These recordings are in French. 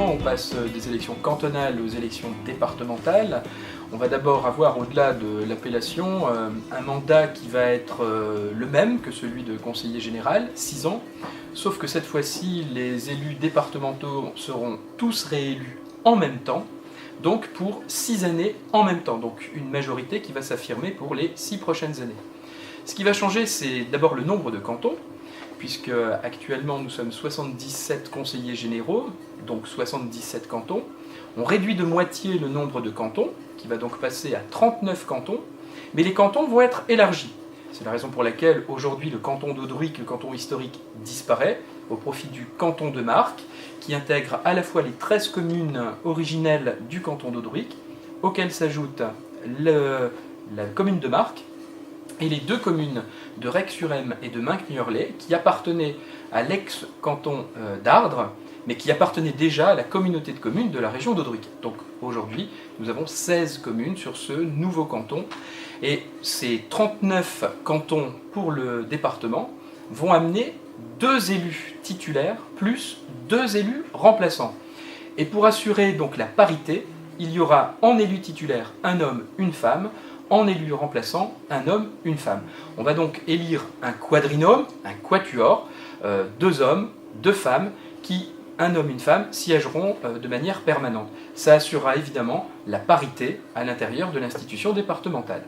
maintenant, on passe des élections cantonales aux élections départementales. On va d'abord avoir, au-delà de l'appellation, un mandat qui va être le même que celui de conseiller général, 6 ans, sauf que cette fois-ci, les élus départementaux seront tous réélus en même temps, donc pour 6 années en même temps, donc une majorité qui va s'affirmer pour les 6 prochaines années. Ce qui va changer, c'est d'abord le nombre de cantons, puisque actuellement nous sommes 77 conseillers généraux, donc 77 cantons. On réduit de moitié le nombre de cantons, qui va donc passer à 39 cantons, mais les cantons vont être élargis. C'est la raison pour laquelle aujourd'hui le canton d'Audruic, le canton historique, disparaît au profit du canton de Marcq, qui intègre à la fois les 13 communes originelles du canton d'Audruic, auxquelles s'ajoute la commune de Marcq, et les 2 communes de Rec-sur-Emme et de Minck-Niorlais, qui appartenaient à l'ex-canton d'Ardres, mais qui appartenaient déjà à la communauté de communes de la région d'Audruic. Donc aujourd'hui, nous avons 16 communes sur ce nouveau canton, et ces 39 cantons pour le département vont amener 2 élus titulaires plus 2 élus remplaçants. Et pour assurer donc la parité, il y aura en élu titulaire un homme, une femme, en élu remplaçant, un homme, une femme. On va donc élire un quadrinôme, un quatuor, 2 hommes, 2 femmes, qui, un homme, une femme, siégeront de manière permanente. Ça assurera évidemment la parité à l'intérieur de l'institution départementale.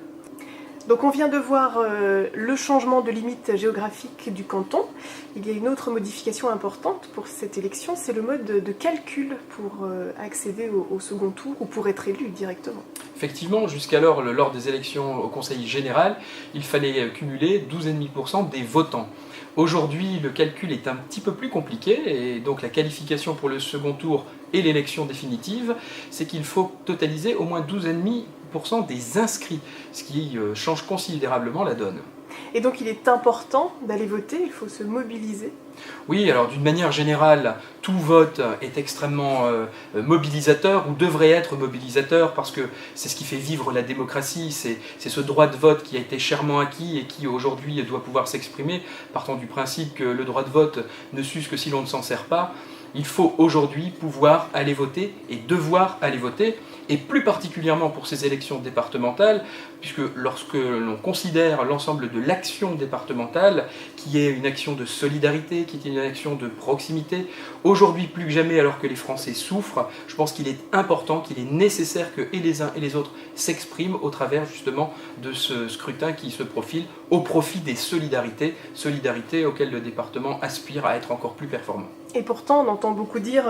Donc on vient de voir le changement de limite géographique du canton. Il y a une autre modification importante pour cette élection, c'est le mode de calcul pour accéder au second tour ou pour être élu directement. Effectivement, jusqu'alors, lors des élections au Conseil général, il fallait cumuler 12,5% des votants. Aujourd'hui, le calcul est un petit peu plus compliqué, et donc la qualification pour le second tour et l'élection définitive, c'est qu'il faut totaliser au moins 12,5% des inscrits, ce qui change considérablement la donne. Et donc il est important d'aller voter, il faut se mobiliser. Oui, alors d'une manière générale, tout vote est extrêmement mobilisateur, ou devrait être mobilisateur, parce que c'est ce qui fait vivre la démocratie, c'est ce droit de vote qui a été chèrement acquis et qui aujourd'hui doit pouvoir s'exprimer, partant du principe que le droit de vote ne s'use que si l'on ne s'en sert pas. Il faut aujourd'hui pouvoir aller voter et devoir aller voter, et plus particulièrement pour ces élections départementales, puisque lorsque l'on considère l'ensemble de l'action départementale, qui est une action de solidarité, qui est une action de proximité, aujourd'hui plus que jamais, alors que les Français souffrent, je pense qu'il est important, qu'il est nécessaire que et les uns et les autres s'expriment au travers justement de ce scrutin qui se profile au profit des solidarités auxquelles le département aspire à être encore plus performant. Et pourtant, on entend beaucoup dire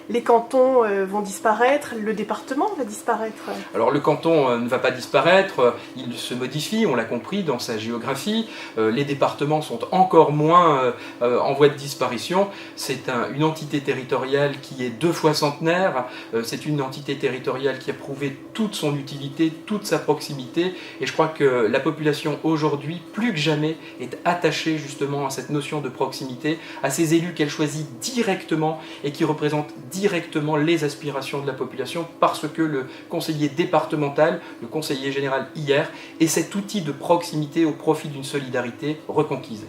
les cantons vont disparaître, le département va disparaître. Alors le canton ne va pas disparaître, il se modifie, on l'a compris, dans sa géographie. Les départements sont encore moins en voie de disparition. C'est une entité territoriale qui est 2 fois centenaire. C'est une entité territoriale qui a prouvé toute son utilité, toute sa proximité. Et je crois que la population aujourd'hui, plus que jamais, est attachée justement à cette notion de proximité, à ces élus qu'elle choisit directement et qui représentent directement les aspirations de la population, parce que le conseiller départemental, le conseiller général hier, est cet outil de proximité au profit d'une solidarité reconquise.